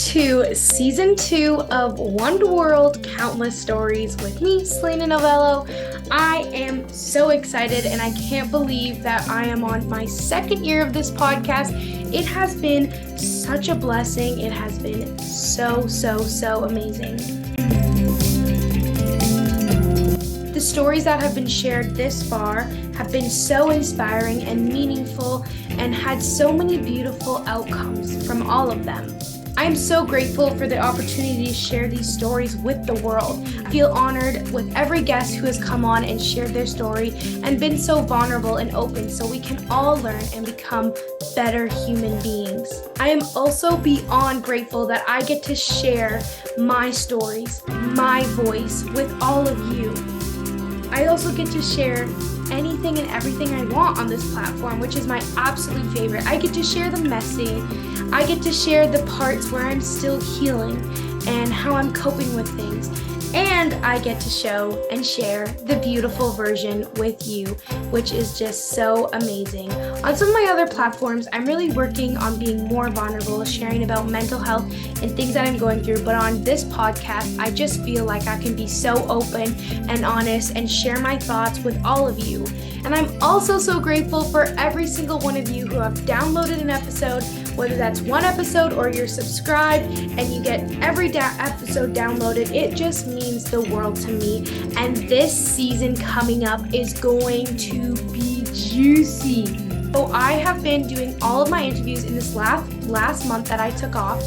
to season 2 of One World Countless Stories with me, Selina Novello. I am so excited and I can't believe that I am on my second year of this podcast. It has been such a blessing. It has been so amazing. The stories that have been shared this far have been so inspiring and meaningful and had so many beautiful outcomes from all of them. I am so grateful for the opportunity to share these stories with the world. I feel honored with every guest who has come on and shared their story and been so vulnerable and open so we can all learn and become better human beings. I am also beyond grateful that I get to share my stories, my voice with all of you. I also get to share anything and everything I want on this platform, which is my absolute favorite. I get to share the messy. I get to share the parts where I'm still healing and how I'm coping with things. And I get to show and share the beautiful version with you, which is just so amazing. On some of my other platforms, I'm really working on being more vulnerable, sharing about mental health and things that I'm going through. But on this podcast, I just feel like I can be so open and honest and share my thoughts with all of you. And I'm also so grateful for every single one of you who have downloaded an episode, whether that's one episode or you're subscribed and you get every episode downloaded. It just means the world to me. And this season coming up is going to be juicy. So I have been doing all of my interviews in this last month that I took off.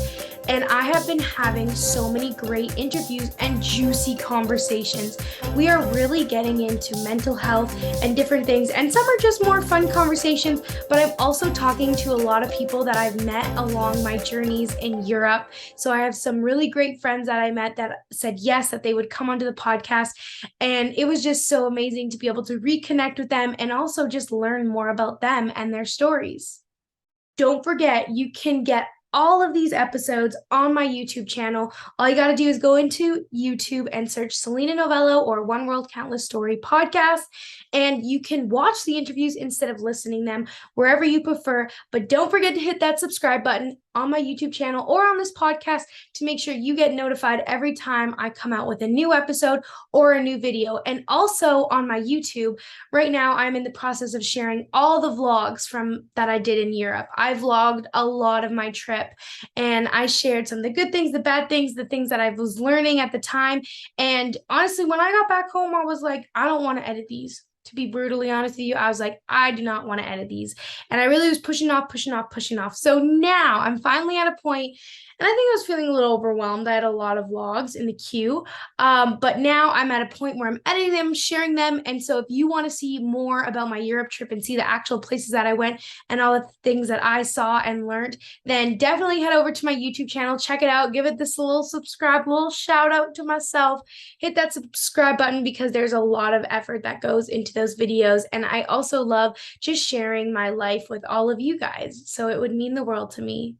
And I have been having so many great interviews and juicy conversations. We are really getting into mental health and different things. And some are just more fun conversations, but I'm also talking to a lot of people that I've met along my journeys in Europe. So I have some really great friends that I met that said yes, that they would come onto the podcast. And it was just so amazing to be able to reconnect with them and also just learn more about them and their stories. Don't forget, you can get all of these episodes on my YouTube channel. All you got to do is go into YouTube and search Selina Novello or One World Countless Story podcast, and you can watch the interviews instead of listening them wherever you prefer. But don't forget to hit that subscribe button on my YouTube channel or on this podcast to make sure you get notified every time I come out with a new episode or a new video. And also on my YouTube, right now I'm in the process of sharing all the vlogs from that I did in Europe. I vlogged a lot of my trip and I shared some of the good things, the bad things, the things that I was learning at the time. And honestly, when I got back home, I was like, I don't want to edit these. To be brutally honest with you, I was like, I do not want to edit these. And I really was pushing off. So now I'm finally at a point, and I think I was feeling a little overwhelmed. I had a lot of vlogs in the queue. But now I'm at a point where I'm editing them, sharing them. And so if you want to see more about my Europe trip and see the actual places that I went and all the things that I saw and learned, then definitely head over to my YouTube channel, check it out, give it this little subscribe, little shout out to myself, hit that subscribe button because there's a lot of effort that goes into those videos. And I also love just sharing my life with all of you guys. So it would mean the world to me.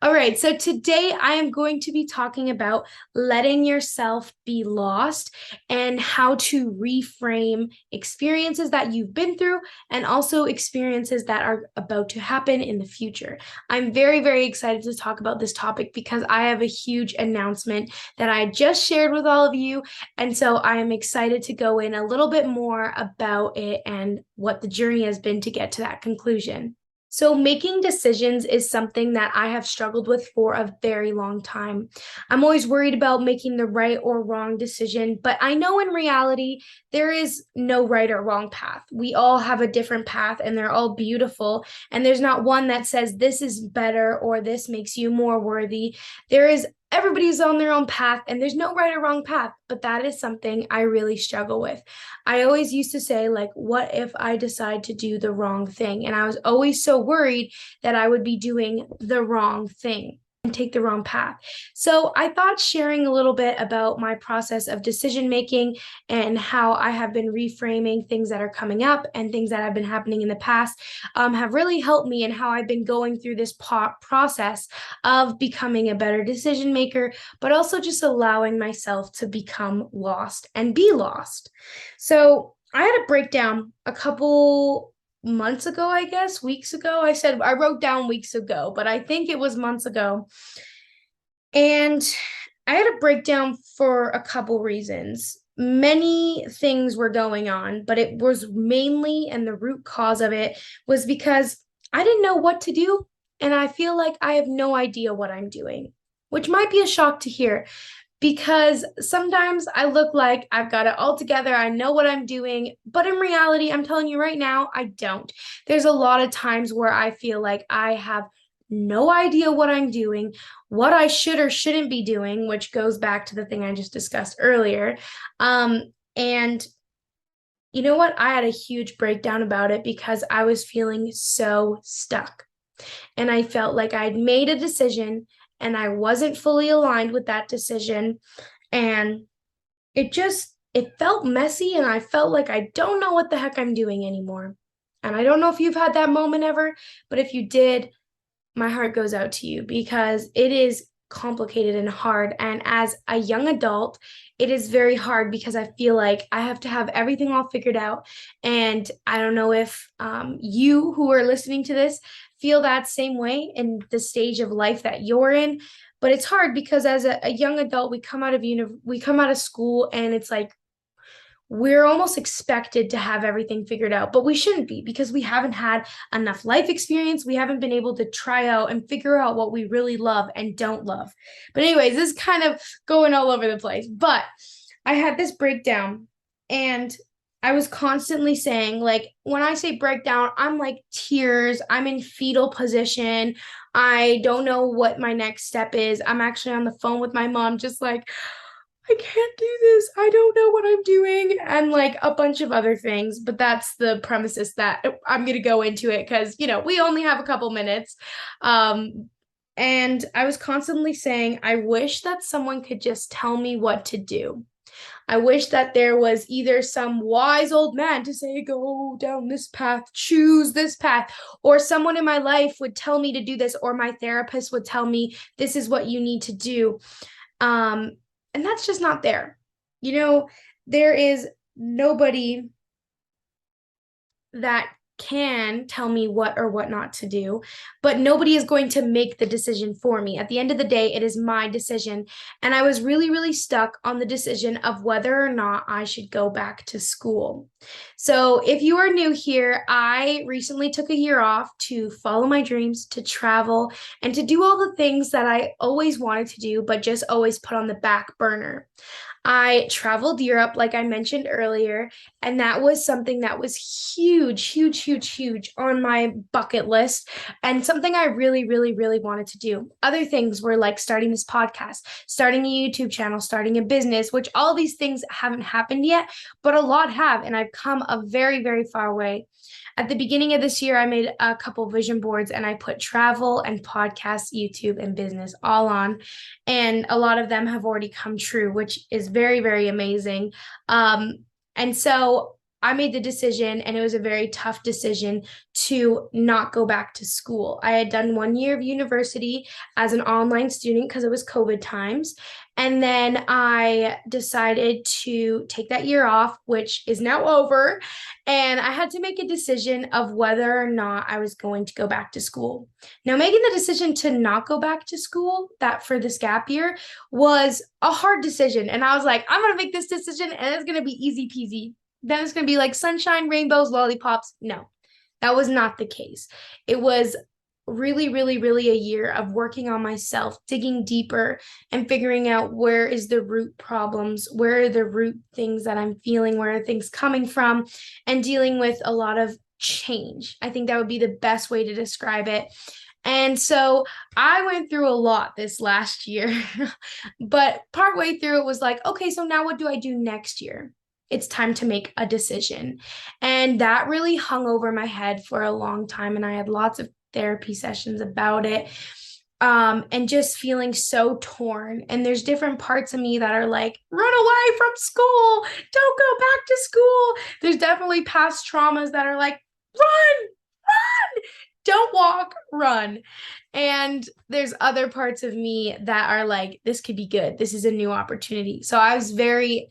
All right, so today I am going to be talking about letting yourself be lost and how to reframe experiences that you've been through and also experiences that are about to happen in the future. I'm very excited to talk about this topic because I have a huge announcement that I just shared with all of you. And so I am excited to go in a little bit more about it and what the journey has been to get to that conclusion. So making decisions is something that I have struggled with for a very long time. I'm always worried about making the right or wrong decision, but I know in reality, there is no right or wrong path. We all have a different path and they're all beautiful. And there's not one that says this is better or this makes you more worthy. Everybody's on their own path and there's no right or wrong path, but that is something I really struggle with. I always used to say, like, what if I decide to do the wrong thing? And I was always so worried that I would be doing the wrong thing and take the wrong path. So I thought sharing a little bit about my process of decision making and how I have been reframing things that are coming up and things that have been happening in the past have really helped me in how I've been going through this process of becoming a better decision maker, but also just allowing myself to become lost and be lost. So I had a breakdown a couple months ago, I guess, weeks ago. I wrote down weeks ago, but I think it was months ago. And I had a breakdown for a couple reasons. Many things were going on, but it was mainly, and the root cause of it was because I didn't know what to do. And I feel like I have no idea what I'm doing, which might be a shock to hear because sometimes I look like I've got it all together. I know what I'm doing, but in reality, I'm telling you right now, I don't. There's a lot of times where I feel like I have no idea what I'm doing, what I should or shouldn't be doing, which goes back to the thing I just discussed earlier. And you know what? I had a huge breakdown about it because I was feeling so stuck. And I felt like I'd made a decision and I wasn't fully aligned with that decision. And it felt messy and I felt like I don't know what the heck I'm doing anymore. And I don't know if you've had that moment ever, but if you did, my heart goes out to you because it is complicated and hard. And as a young adult, it is very hard because I feel like I have to have everything all figured out. And I don't know if you who are listening to this feel that same way in the stage of life that you're in. But it's hard because as a young adult, we come out of school and it's like we're almost expected to have everything figured out, but we shouldn't be because we haven't had enough life experience. We haven't been able to try out and figure out what we really love and don't love. But, anyways, this is kind of going all over the place. But I had this breakdown and I was constantly saying, like, when I say breakdown, I'm like tears. I'm in fetal position. I don't know what my next step is. I'm actually on the phone with my mom, just like, I can't do this. I don't know what I'm doing. And like a bunch of other things. But that's the premises that I'm going to go into it because, we only have a couple minutes. And I was constantly saying, I wish that someone could just tell me what to do. I wish that there was either some wise old man to say, go down this path, choose this path, or someone in my life would tell me to do this, or my therapist would tell me, this is what you need to do. Um, and that's just not there. You know, there is nobody that can tell me what or what not to do, but nobody is going to make the decision for me. At the end of the day, it is my decision. And I was really, really stuck on the decision of whether or not I should go back to school. So, if you are new here, I recently took a year off to follow my dreams, to travel, and to do all the things that I always wanted to do, but just always put on the back burner. I traveled Europe, like I mentioned earlier, and that was something that was huge, huge, huge, huge on my bucket list and something I really, really, really wanted to do. Other things were like starting this podcast, starting a YouTube channel, starting a business, which all these things haven't happened yet, but a lot have, and I've come a very, very far way. At the beginning of this year, I made a couple vision boards and I put travel and podcast, YouTube, and business all on. And a lot of them have already come true, which is very, very amazing. And so I made the decision, and it was a very tough decision to not go back to school. I had done 1 year of university as an online student because it was COVID times. And then I decided to take that year off, which is now over. And I had to make a decision of whether or not I was going to go back to school. Now, making the decision to not go back to school, that for this gap year, was a hard decision. And I was like, I'm going to make this decision and it's going to be easy peasy. Then it's going to be like sunshine, rainbows, lollipops. No, that was not the case. It was really, really, really a year of working on myself, digging deeper and figuring out where is the root problems, where are the root things that I'm feeling, where are things coming from, and dealing with a lot of change. I think that would be the best way to describe it. And so I went through a lot this last year, but partway through it was like, okay, so now what do I do next year? It's time to make a decision. And that really hung over my head for a long time. And I had lots of therapy sessions about it. And just feeling so torn. And there's different parts of me that are like, run away from school, don't go back to school. There's definitely past traumas that are like, run, don't walk, run. And there's other parts of me that are like, this could be good. This is a new opportunity. So I was very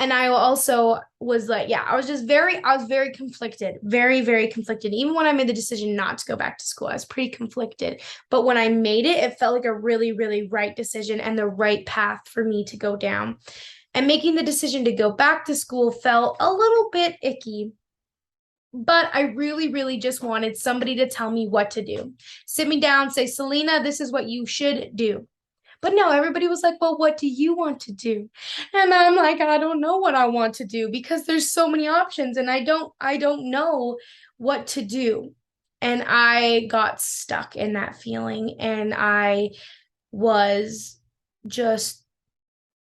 And I also was like, yeah, I was very conflicted, very, very conflicted. Even when I made the decision not to go back to school, I was pretty conflicted. But when I made it, it felt like a really, really right decision and the right path for me to go down. And making the decision to go back to school felt a little bit icky, but I really, really just wanted somebody to tell me what to do. Sit me down, say, Selena, this is what you should do. But no, everybody was like, well, what do you want to do? And I'm like, I don't know what I want to do because there's so many options and I don't know what to do. And I got stuck in that feeling and I was just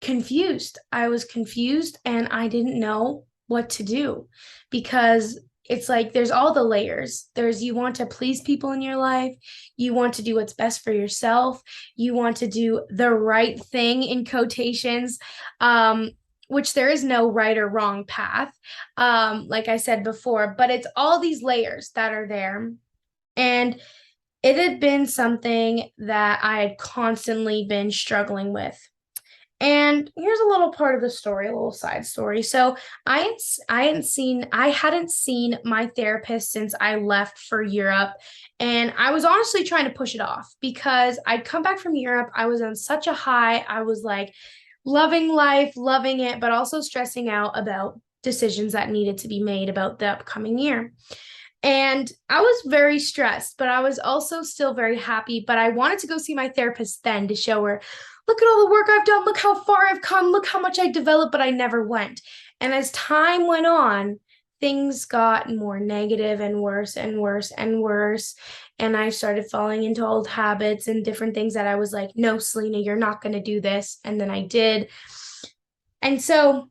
confused. I was confused and I didn't know what to do because it's like there's all the layers. There's you want to please people in your life, you want to do what's best for yourself, you want to do the right thing in quotations, which there is no right or wrong path, like I said before, but it's all these layers that are there. And it had been something that I had constantly been struggling with. And here's a little part of the story, a little side story. So I hadn't seen my therapist since I left for Europe, and I was honestly trying to push it off because I'd come back from Europe. I was on such a high. I was like loving life, loving it, but also stressing out about decisions that needed to be made about the upcoming year. And I was very stressed, but I was also still very happy. But I wanted to go see my therapist then to show her, look at all the work I've done, look how far I've come, look how much I developed, but I never went. And as time went on, things got more negative and worse and worse and worse. And I started falling into old habits and different things that I was like, no, Selena, you're not going to do this. And then I did. And so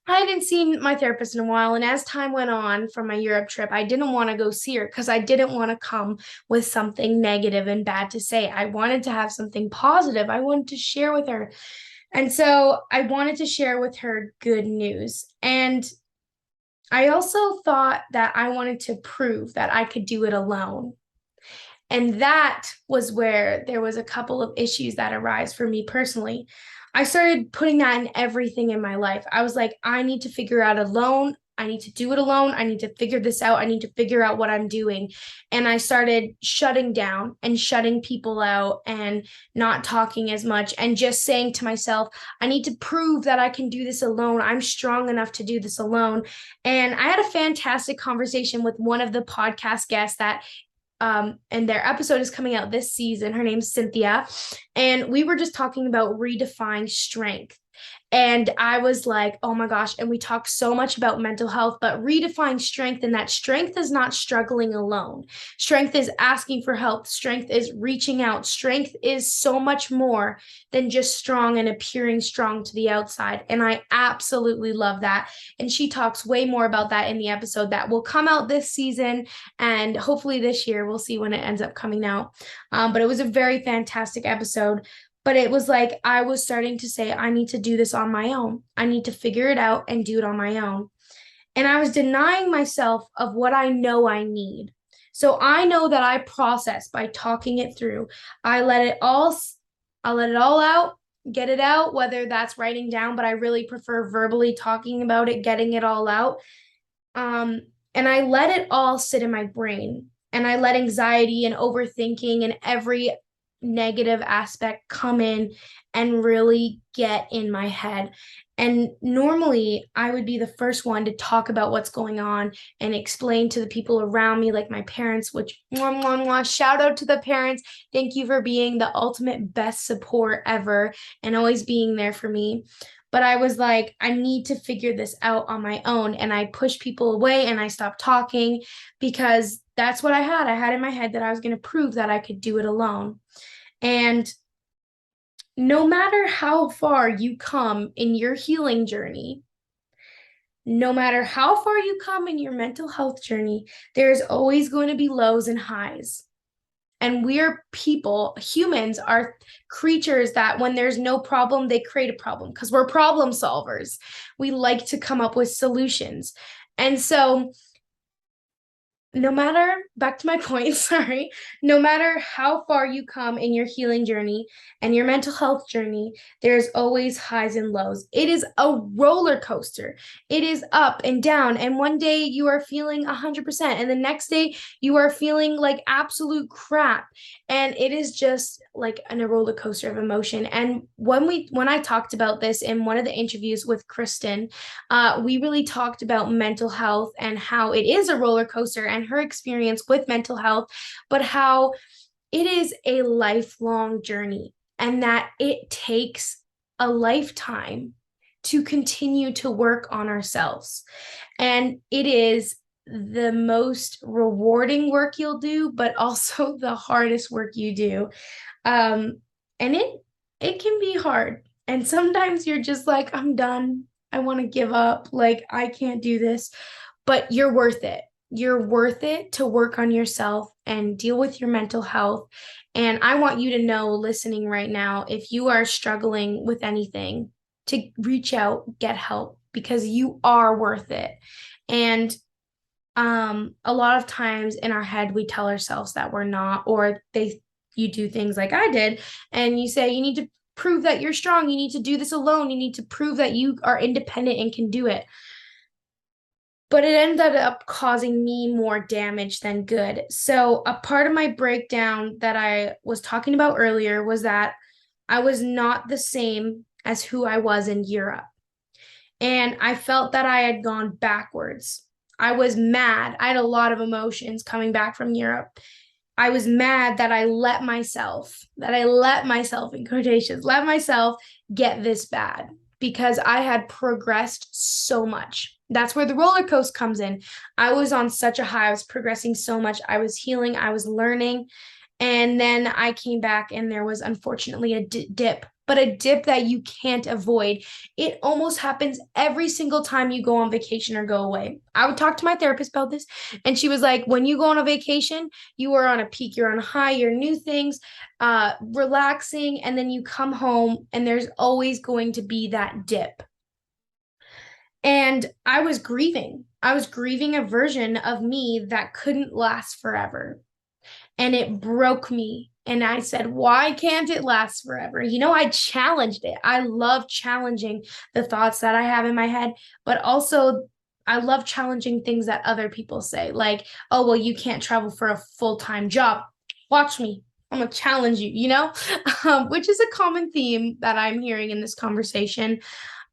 I hadn't seen my therapist in a while. And as time went on from my Europe trip, I didn't want to go see her because I didn't want to come with something negative and bad to say. I wanted to have something positive. I wanted to share with her. And so I wanted to share with her good news. And I also thought that I wanted to prove that I could do it alone. And that was where there was a couple of issues that arise for me personally. I started putting that in everything in my life. I was like, I need to figure out alone. I need to do it alone. I need to figure this out. I need to figure out what I'm doing. And I started shutting down and shutting people out and not talking as much and just saying to myself, I need to prove that I can do this alone. I'm strong enough to do this alone. And I had a fantastic conversation with one of the podcast guests that and their episode is coming out this season. Her name's Cynthia. And we were just talking about redefine strength. And I was like, oh my gosh. And we talked so much about mental health, but redefine strength. And that strength is not struggling alone. Strength is asking for help. Strength is reaching out. Strength is so much more than just strong and appearing strong to the outside. And I absolutely love that. And she talks way more about that in the episode that will come out this season. And hopefully this year, we'll see when it ends up coming out. But it was a very fantastic episode. But it was like I was starting to say, I need to do this on my own. I need to figure it out and do it on my own. And I was denying myself of what I know I need. So I know that I process by talking it through. I let it all out, get it out, whether that's writing down, but I really prefer verbally talking about it, getting it all out. And I let it all sit in my brain. And I let anxiety and overthinking and every negative aspect come in and really get in my head. And normally I would be the first one to talk about what's going on and explain to the people around me, like my parents, which mwah, mwah, mwah, shout out to the parents. Thank you for being the ultimate best support ever and always being there for me. But I was like, I need to figure this out on my own. And I pushed people away and I stopped talking because that's what I had. I had in my head that I was going to prove that I could do it alone. And no matter how far you come in your healing journey, no matter how far you come in your mental health journey, there's always going to be lows and highs. And we're people, humans are creatures that when there's no problem, they create a problem because we're problem solvers. We like to come up with solutions. And so no matter, back to my point, sorry, no matter how far you come in your healing journey and your mental health journey, there's always highs and lows. It is a roller coaster. It is up and down. And one day you are feeling 100%, and the next day you are feeling like absolute crap. And it is just like a roller coaster of emotion. And when I talked about this in one of the interviews with Kristen, we really talked about mental health and how it is a roller coaster and her experience with mental health, but how it is a lifelong journey and that it takes a lifetime to continue to work on ourselves. And it is the most rewarding work you'll do, but also the hardest work you do. And it can be hard. And sometimes you're just like, I'm done. I want to give up. Like, I can't do this. But you're worth it. You're worth it to work on yourself and deal with your mental health. And I want you to know, listening right now, if you are struggling with anything, to reach out, get help, because you are worth it. And a lot of times in our head, we tell ourselves that we're not, or you do things like I did, and you say, you need to prove that you're strong. You need to do this alone. You need to prove that you are independent and can do it. But it ended up causing me more damage than good. So a part of my breakdown that I was talking about earlier was that I was not the same as who I was in Europe. And I felt that I had gone backwards. I was mad. I had a lot of emotions coming back from Europe. I was mad that I let myself in quotations, let myself get this bad, because I had progressed so much. That's where the roller coaster comes in. I was on such a high. I was progressing so much. I was healing. I was learning. And then I came back and there was unfortunately a dip, but a dip that you can't avoid. It almost happens every single time you go on vacation or go away. I would talk to my therapist about this, and she was like, when you go on a vacation, you are on a peak, you're on a high, you're new things, relaxing, and then you come home and there's always going to be that dip. And I was grieving. I was grieving a version of me that couldn't last forever. And it broke me. And I said, why can't it last forever? I challenged it. I love challenging the thoughts that I have in my head, but also I love challenging things that other people say, like, oh, well, you can't travel for a full-time job. Watch me. I'm going to challenge you, which is a common theme that I'm hearing in this conversation.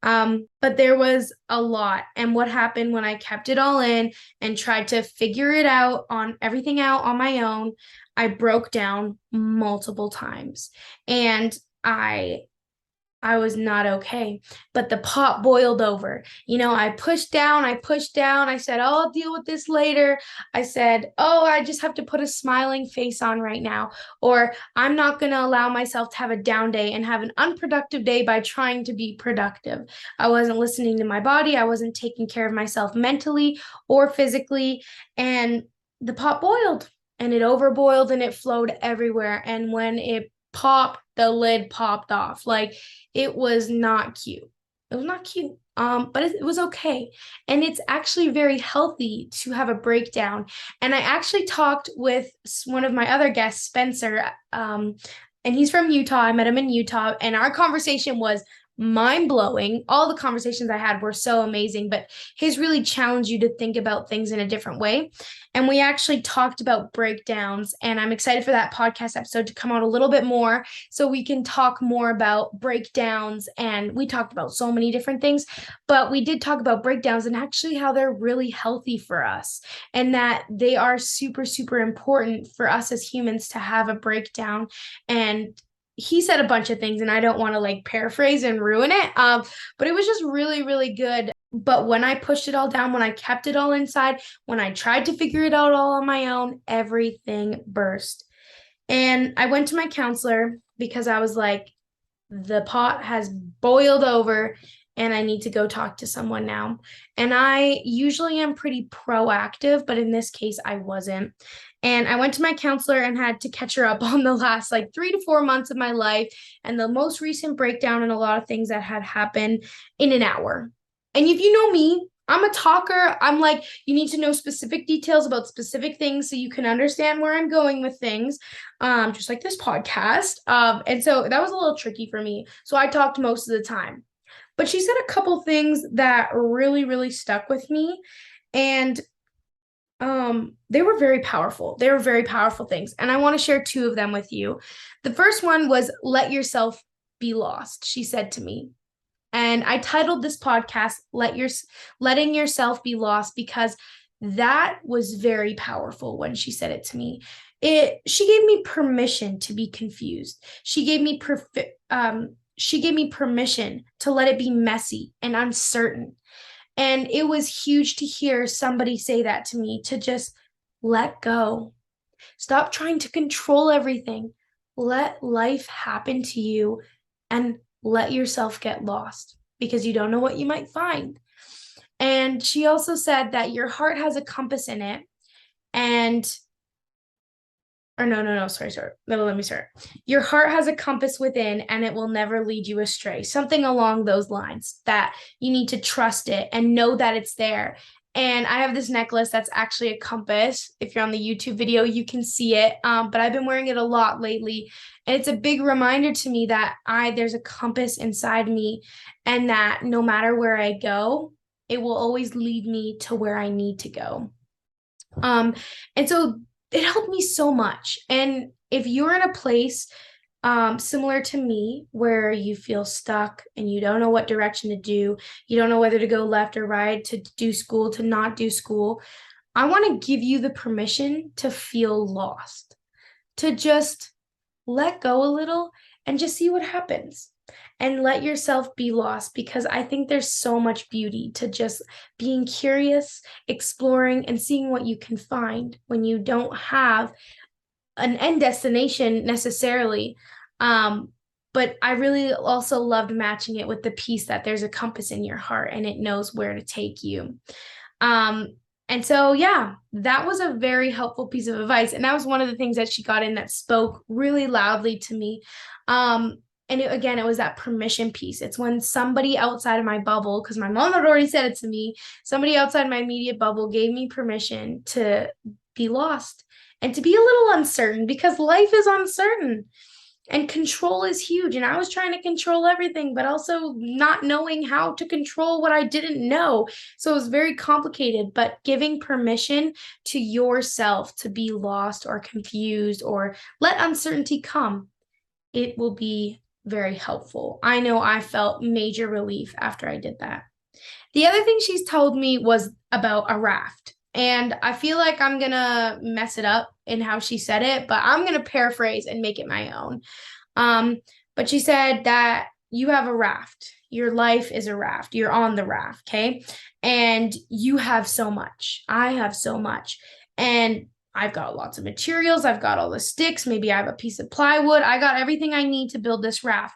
But there was a lot. And what happened when I kept it all in and tried to figure it out on everything out on my own, I broke down multiple times, and I was not okay, but the pot boiled over. I pushed down. I said, oh, I'll deal with this later. I said, oh, I just have to put a smiling face on right now. Or I'm not going to allow myself to have a down day and have an unproductive day by trying to be productive. I wasn't listening to my body. I wasn't taking care of myself mentally or physically. And the pot boiled, and it overboiled, and it flowed everywhere. And when it popped, the lid popped off. Like, it was not cute. It was not cute. But it was okay. And it's actually very healthy to have a breakdown. And I actually talked with one of my other guests, Spencer, and he's from Utah. I met him in Utah, and our conversation was mind-blowing. All the conversations I had were so amazing, but his really challenged you to think about things in a different way. And we actually talked about breakdowns, and I'm excited for that podcast episode to come out a little bit more so we can talk more about breakdowns. And we talked about so many different things, but we did talk about breakdowns and actually how they're really healthy for us, and that they are super, super important for us as humans to have a breakdown. And he said a bunch of things, and I don't want to like paraphrase and ruin it. But it was just really, really good. But when I pushed it all down, when I kept it all inside, when I tried to figure it out all on my own, everything burst. And I went to my counselor because I was like, the pot has boiled over and I need to go talk to someone now. And I usually am pretty proactive, but in this case, I wasn't. And I went to my counselor and had to catch her up on the last like 3 to 4 months of my life and the most recent breakdown and a lot of things that had happened in an hour. And if you know me, I'm a talker. I'm like, you need to know specific details about specific things so you can understand where I'm going with things, just like this podcast. And so that was a little tricky for me. So I talked most of the time. But she said a couple things that really, really stuck with me. And they were very powerful. They were very powerful things. And I want to share two of them with you. The first one was let yourself be lost, she said to me. And I titled this podcast Letting Yourself Be Lost because that was very powerful when she said it to me. She gave me permission to be confused. She gave me permission to let it be messy and uncertain. And it was huge to hear somebody say that to me, to just let go. Stop trying to control everything. Let life happen to you and let yourself get lost because you don't know what you might find. And she also said that your heart has a compass in it. Sorry. No, let me start. Your heart has a compass within and it will never lead you astray. Something along those lines, that you need to trust it and know that it's there. And I have this necklace that's actually a compass. If you're on the YouTube video, you can see it. But I've been wearing it a lot lately. And it's a big reminder to me that there's a compass inside me, and that no matter where I go, it will always lead me to where I need to go. And so it helped me so much. And if you're in a place similar to me where you feel stuck and you don't know what direction to do, you don't know whether to go left or right, to do school, to not do school, I want to give you the permission to feel lost, to just let go a little and just see what happens. And let yourself be lost, because I think there's so much beauty to just being curious, exploring, and seeing what you can find when you don't have an end destination necessarily. But I really also loved matching it with the piece that there's a compass in your heart and it knows where to take you. And so, yeah, that was a very helpful piece of advice. And that was one of the things that she got in that spoke really loudly to me. And it was that permission piece. It's when somebody outside of my bubble, because my mom had already said it to me, somebody outside my immediate bubble gave me permission to be lost and to be a little uncertain, because life is uncertain and control is huge. And I was trying to control everything, but also not knowing how to control what I didn't know. So it was very complicated, but giving permission to yourself to be lost or confused or let uncertainty come, it will be very helpful. I know I felt major relief after I did that. The other thing she's told me was about a raft. And I feel like I'm going to mess it up in how she said it, but I'm going to paraphrase and make it my own. But she said that you have a raft. Your life is a raft. You're on the raft, okay? And you have so much. I have so much. And I've got lots of materials. I've got all the sticks. Maybe I have a piece of plywood. I got everything I need to build this raft.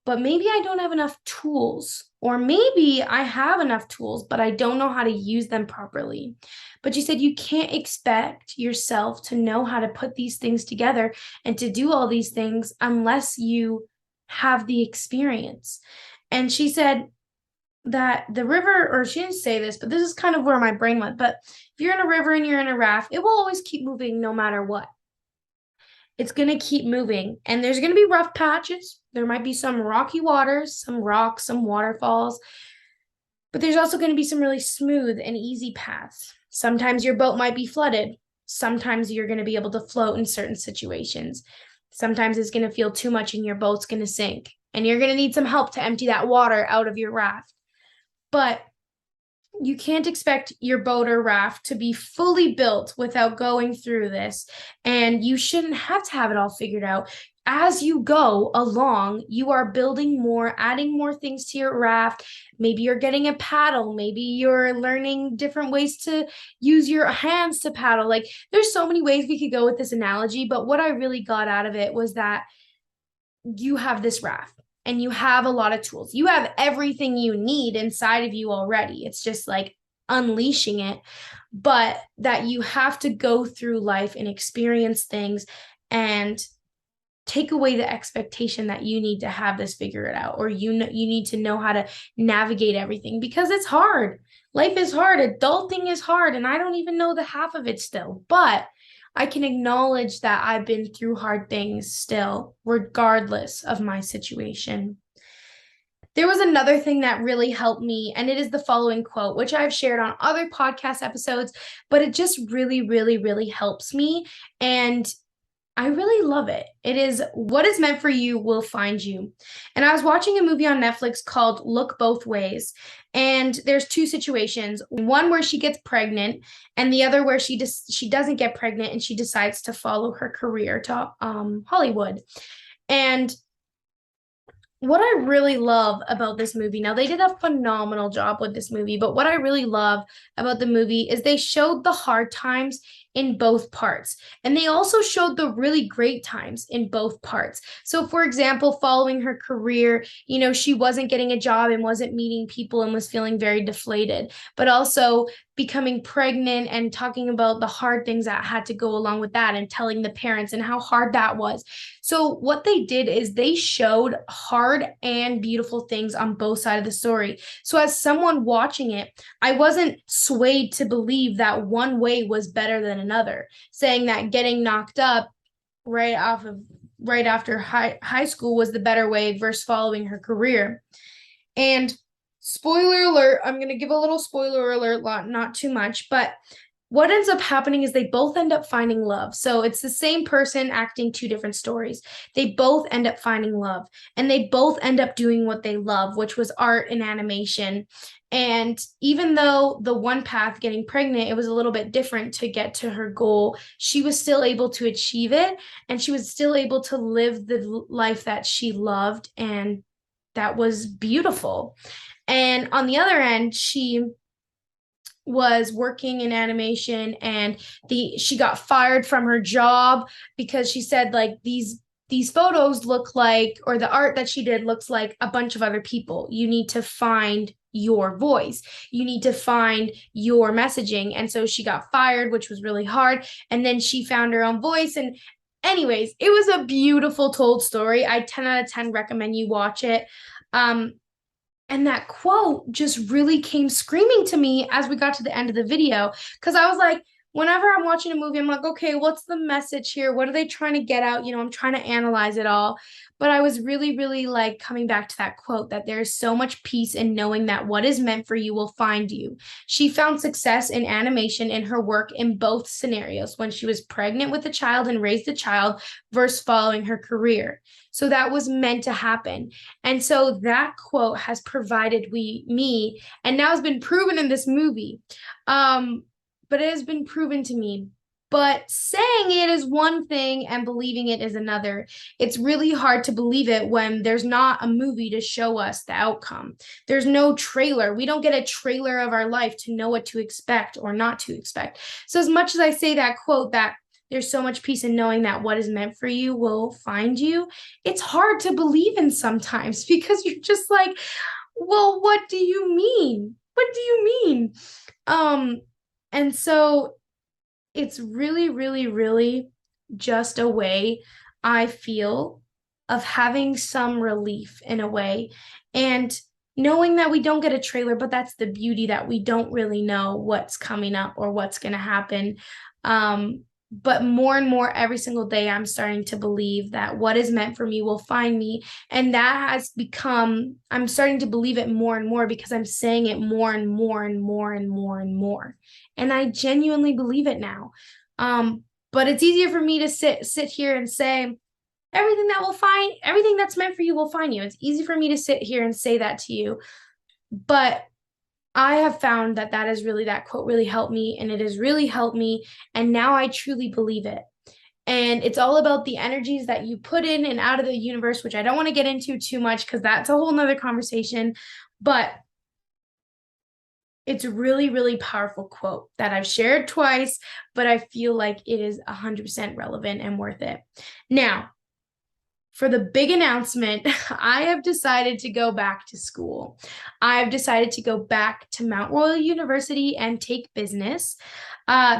But maybe I don't have enough tools, or maybe I have enough tools, but I don't know how to use them properly. But you said you can't expect yourself to know how to put these things together and to do all these things unless you have the experience. And she said that the river, or she didn't say this, but this is kind of where my brain went. But if you're in a river and you're in a raft, it will always keep moving no matter what. It's going to keep moving, and there's going to be rough patches. There might be some rocky waters, some rocks, some waterfalls, but there's also going to be some really smooth and easy paths. Sometimes your boat might be flooded. Sometimes you're going to be able to float in certain situations. Sometimes it's going to feel too much and your boat's going to sink, and you're going to need some help to empty that water out of your raft. But you can't expect your boat or raft to be fully built without going through this. And you shouldn't have to have it all figured out. As you go along, you are building more, adding more things to your raft. Maybe you're getting a paddle. Maybe you're learning different ways to use your hands to paddle. Like, there's so many ways we could go with this analogy. But what I really got out of it was that you have this raft. And you have a lot of tools. You have everything you need inside of you already. It's just like unleashing it. But that you have to go through life and experience things and take away the expectation that you need to have this figured out, or you need to know how to navigate everything, because it's hard. Life is hard. Adulting is hard, and I don't even know the half of it still. But I can acknowledge that I've been through hard things still, regardless of my situation. There was another thing that really helped me, and it is the following quote, which I've shared on other podcast episodes, but it just really, really, really helps me. And I really love it. It is, "What is meant for you will find you." And I was watching a movie on Netflix called Look Both Ways. And there's two situations, one where she gets pregnant and the other where she doesn't get pregnant and she decides to follow her career to Hollywood. And what I really love about this movie, now they did a phenomenal job with this movie, but what I really love about the movie is they showed the hard times in both parts. And they also showed the really great times in both parts. So for example, following her career, she wasn't getting a job and wasn't meeting people and was feeling very deflated, but also becoming pregnant and talking about the hard things that had to go along with that and telling the parents and how hard that was. So what they did is they showed hard and beautiful things on both sides of the story. So as someone watching it, I wasn't swayed to believe that one way was better than another, saying that getting knocked up right after high school was the better way versus following her career. And spoiler alert, I'm going to give a little spoiler alert, not too much, but what ends up happening is they both end up finding love. So it's the same person acting two different stories. They both end up finding love, and they both end up doing what they love, which was art and animation. And even though the one path, getting pregnant, it was a little bit different to get to her goal, she was still able to achieve it, and she was still able to live the life that she loved, and that was beautiful. And on the other end, she was working in animation, and she got fired from her job because she said, like, these photos look like, or the art that she did looks like a bunch of other people. You need to find your voice. You need to find your messaging. And so she got fired, which was really hard. And then she found her own voice. And anyways, it was a beautiful told story. I 10 out of 10 recommend you watch it. And that quote just really came screaming to me as we got to the end of the video, because I was like, whenever I'm watching a movie, I'm like, okay, what's the message here? What are they trying to get out? I'm trying to analyze it all. But I was really, really like coming back to that quote, that there's so much peace in knowing that what is meant for you will find you. She found success in animation in her work in both scenarios, when she was pregnant with a child and raised a child versus following her career. So that was meant to happen. And so that quote has provided me, and now has been proven in this movie. But it has been proven to me. But saying it is one thing and believing it is another. It's really hard to believe it when there's not a movie to show us the outcome. There's no trailer. We don't get a trailer of our life to know what to expect or not to expect. So as much as I say that quote, that there's so much peace in knowing that what is meant for you will find you, it's hard to believe in sometimes, because you're just like, well, what do you mean? What do you mean? And so it's really, really, really just a way, I feel, of having some relief in a way. And knowing that we don't get a trailer, but that's the beauty, that we don't really know what's coming up or what's going to happen. But more and more every single day, I'm starting to believe that what is meant for me will find me. And that has become, I'm starting to believe it more and more, because I'm saying it more and more and more and more and more. And I genuinely believe it now. But it's easier for me to sit here and say, everything that's meant for you will find you. It's easy for me to sit here and say that to you. But I have found that quote really helped me, and it has really helped me. And now I truly believe it. And it's all about the energies that you put in and out of the universe, which I don't want to get into too much, because that's a whole nother conversation. But it's a really, really powerful quote that I've shared twice, but I feel like it is 100% relevant and worth it. Now, for the big announcement, I have decided to go back to school. I've decided to go back to Mount Royal University and take business.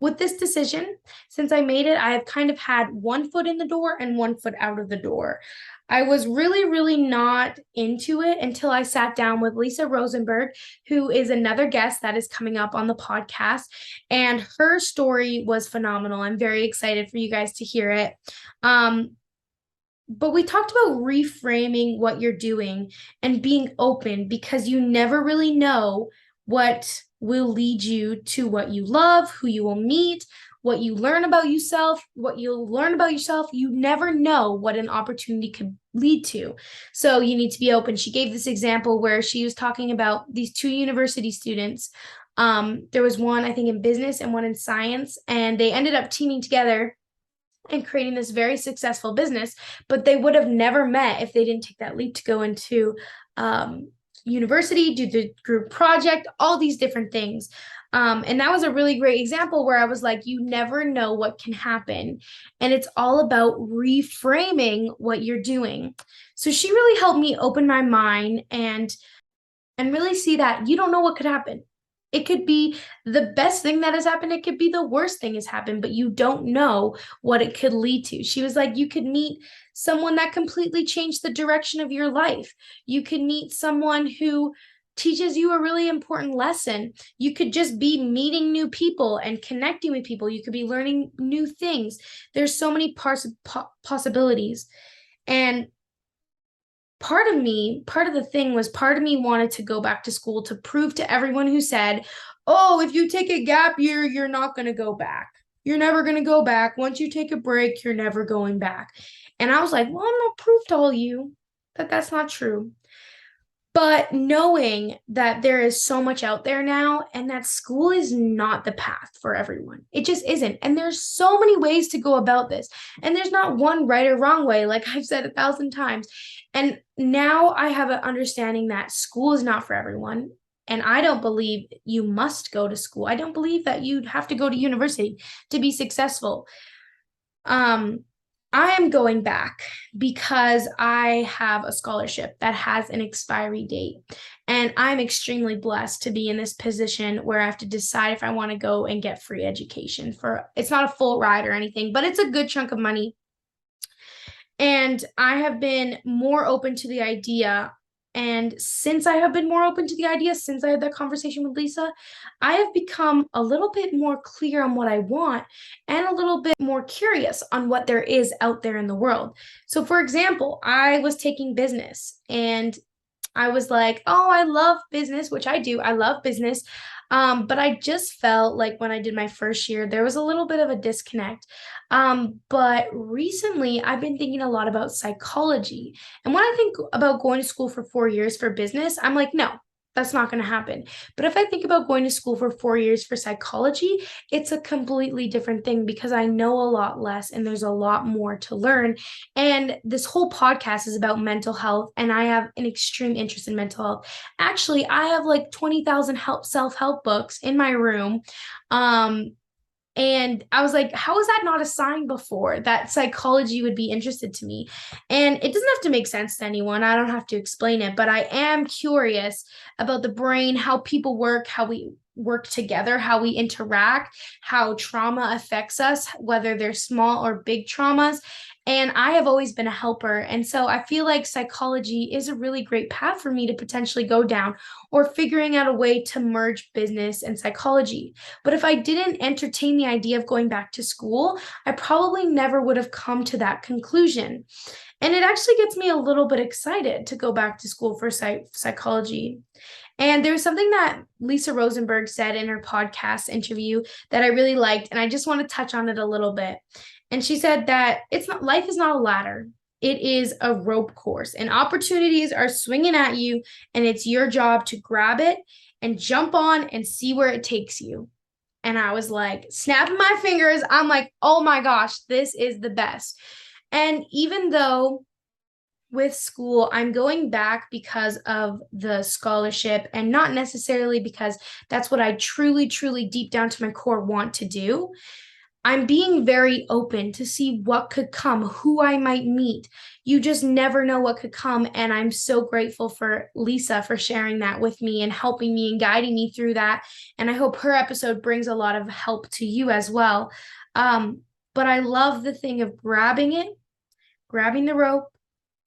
With this decision, since I made it, I have kind of had one foot in the door and one foot out of the door. I was really, really not into it until I sat down with Lisa Rosenberg, who is another guest that is coming up on the podcast. And her story was phenomenal. I'm very excited for you guys to hear it. But we talked about reframing what you're doing and being open because you never really know what will lead you to what you love, who you will meet, what you learn about yourself, what you'll learn about yourself. You never know what an opportunity could lead to. So you need to be open. She gave this example where she was talking about these two university students. There was one, I think, in business and one in science, and they ended up teaming together and creating this very successful business, but they would have never met if they didn't take that leap to go into university, do the group project, all these different things. And that was a really great example where I was like, you never know what can happen. And it's all about reframing what you're doing. So she really helped me open my mind and really see that you don't know what could happen. It could be the best thing that has happened. It could be the worst thing has happened, but you don't know what it could lead to. She was like, you could meet someone that completely changed the direction of your life. You could meet someone who teaches you a really important lesson. You could just be meeting new people and connecting with people. You could be learning new things. There's so many possibilities. And part of me wanted to go back to school to prove to everyone who said, oh, if you take a gap year, you're not going to go back. You're never going to go back. Once you take a break, you're never going back. And I was like, well, I'm going to prove to all you that that's not true. But knowing that there is so much out there now and that school is not the path for everyone, it just isn't. And there's so many ways to go about this. And there's not one right or wrong way, like I've said 1,000 times. And now I have an understanding that school is not for everyone. And I don't believe you must go to school. I don't believe that you'd have to go to university to be successful. I am going back because I have a scholarship that has an expiry date. And I'm extremely blessed to be in this position where I have to decide if I want to go and get free education for, it's not a full ride or anything, but it's a good chunk of money. And I have been more open to the idea. And since I have been more open to the idea, since I had that conversation with Lisa, I have become a little bit more clear on what I want and a little bit more curious on what there is out there in the world. So, for example, I was taking business and I was like, oh, I love business, which I do. I love business. But I just felt like when I did my first year, there was a little bit of a disconnect. But recently, I've been thinking a lot about psychology. And when I think about going to school for 4 years for business, I'm like, no, that's not going to happen. But if I think about going to school for 4 years for psychology, it's a completely different thing because I know a lot less and there's a lot more to learn. And this whole podcast is about mental health, and I have an extreme interest in mental health. Actually, I have like 20,000 self-help books in my room. And I was like, how is that not a sign before that psychology would be interested to me? And it doesn't have to make sense to anyone. I don't have to explain it, but I am curious about the brain, how people work, how we work together, how we interact, how trauma affects us, whether they're small or big traumas. And I have always been a helper. And so I feel like psychology is a really great path for me to potentially go down, or figuring out a way to merge business and psychology. But if I didn't entertain the idea of going back to school, I probably never would have come to that conclusion. And it actually gets me a little bit excited to go back to school for psychology. And there was something that Lisa Rosenberg said in her podcast interview that I really liked, and I just want to touch on it a little bit. And she said that life is not a ladder. It is a rope course, and opportunities are swinging at you, and it's your job to grab it and jump on and see where it takes you. And I was like, snapping my fingers. I'm like, oh my gosh, this is the best. And even though with school, I'm going back because of the scholarship and not necessarily because that's what I truly, truly deep down to my core want to do. I'm being very open to see what could come, who I might meet. You just never know what could come. And I'm so grateful for Lisa for sharing that with me and helping me and guiding me through that. And I hope her episode brings a lot of help to you as well. But I love the thing of grabbing it, grabbing the rope,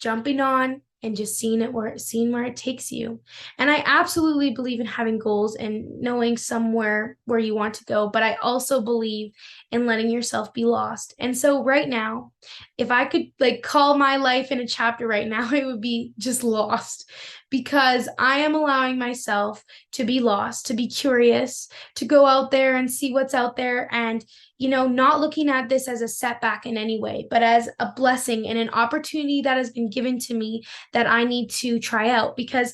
jumping on, and just seeing where it takes you. And I absolutely believe in having goals and knowing somewhere where you want to go, but I also believe in letting yourself be lost. And so right now, if I could like call my life in a chapter right now, it would be just lost, because I am allowing myself to be lost, to be curious, to go out there and see what's out there, and not looking at this as a setback in any way, but as a blessing and an opportunity that has been given to me that I need to try out, because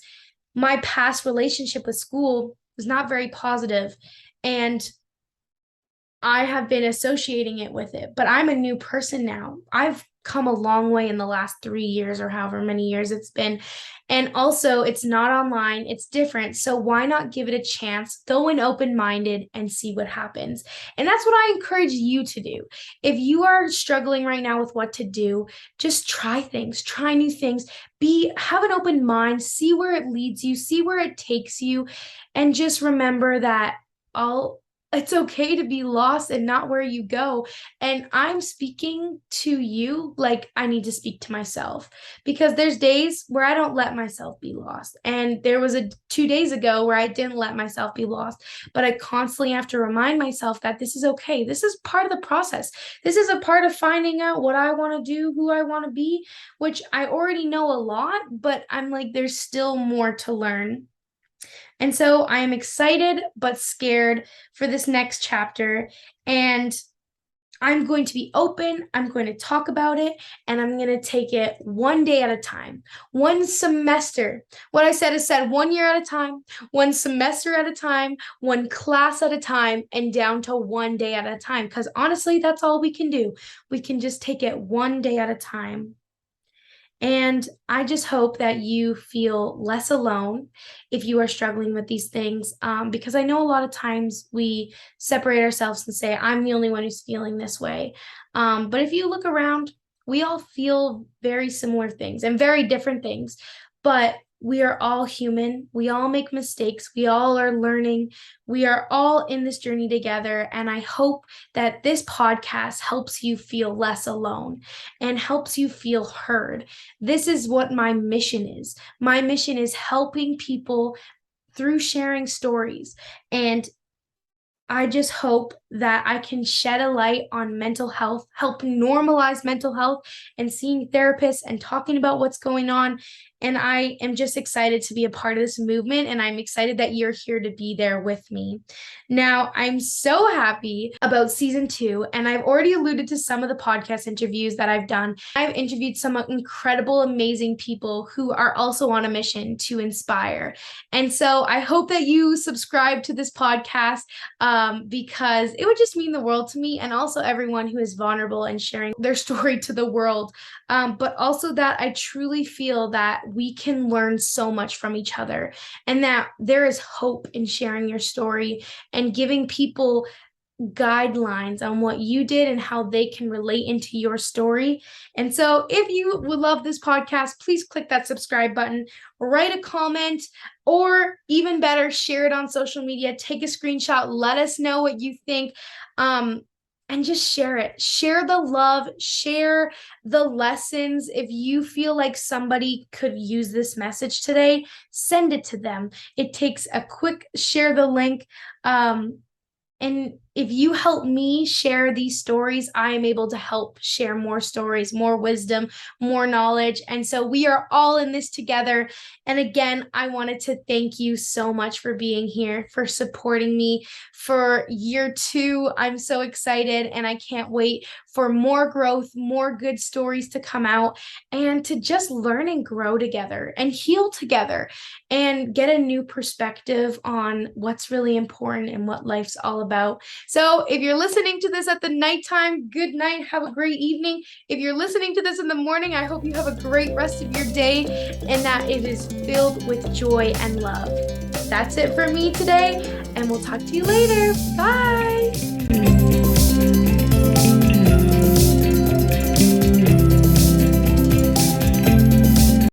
my past relationship with school was not very positive, and I have been associating it with it. But I'm a new person now. I've come a long way in the last 3 years or however many years it's been. And also, it's not online, it's different. So why not give it a chance? Go in open minded and see what happens. And that's what I encourage you to do. If you are struggling right now with what to do, just try things, try new things, have an open mind, see where it leads you, see where it takes you, and just remember that all it's okay to be lost and not where you go. And I'm speaking to you like I need to speak to myself, because there's days where I don't let myself be lost. And there was 2 days ago where I didn't let myself be lost, but I constantly have to remind myself that this is okay. This is part of the process. This is a part of finding out what I want to do, who I want to be, which I already know a lot, but I'm like, there's still more to learn. And so I am excited but scared for this next chapter. And I'm going to be open. I'm going to talk about it, and I'm going to take it one day at a time, one semester. What I said is said, 1 year at a time, one semester at a time, one class at a time, and down to one day at a time. Because honestly, that's all we can do. We can just take it one day at a time. And I just hope that you feel less alone if you are struggling with these things, because I know a lot of times we separate ourselves and say, I'm the only one who's feeling this way. But if you look around, we all feel very similar things and very different things, but we are all human. We all make mistakes. We all are learning. We are all in this journey together. And I hope that this podcast helps you feel less alone and helps you feel heard. This is what my mission is. My mission is helping people through sharing stories. And I just hope that I can shed a light on mental health, help normalize mental health, and seeing therapists and talking about what's going on. And I am just excited to be a part of this movement, and I'm excited that you're here to be there with me. Now, I'm so happy about season 2, and I've already alluded to some of the podcast interviews that I've done. I've interviewed some incredible, amazing people who are also on a mission to inspire. And so I hope that you subscribe to this podcast, because it would just mean the world to me, and also everyone who is vulnerable and sharing their story to the world. But also that I truly feel that we can learn so much from each other, and that there is hope in sharing your story and giving people guidelines on what you did and how they can relate into your story. And so if you would love this podcast, please click that subscribe button, write a comment, or even better, share it on social media, take a screenshot, let us know what you think. And just share it. Share the love, share the lessons. If you feel like somebody could use this message today, send it to them. It takes a quick share the link. And if you help me share these stories, I am able to help share more stories, more wisdom, more knowledge. And so we are all in this together. And again, I wanted to thank you so much for being here, for supporting me for year 2. I'm so excited, and I can't wait for more growth, more good stories to come out, and to just learn and grow together and heal together and get a new perspective on what's really important and what life's all about. So if you're listening to this at the nighttime, good night, have a great evening. If you're listening to this in the morning, I hope you have a great rest of your day and that it is filled with joy and love. That's it for me today, and we'll talk to you later. Bye.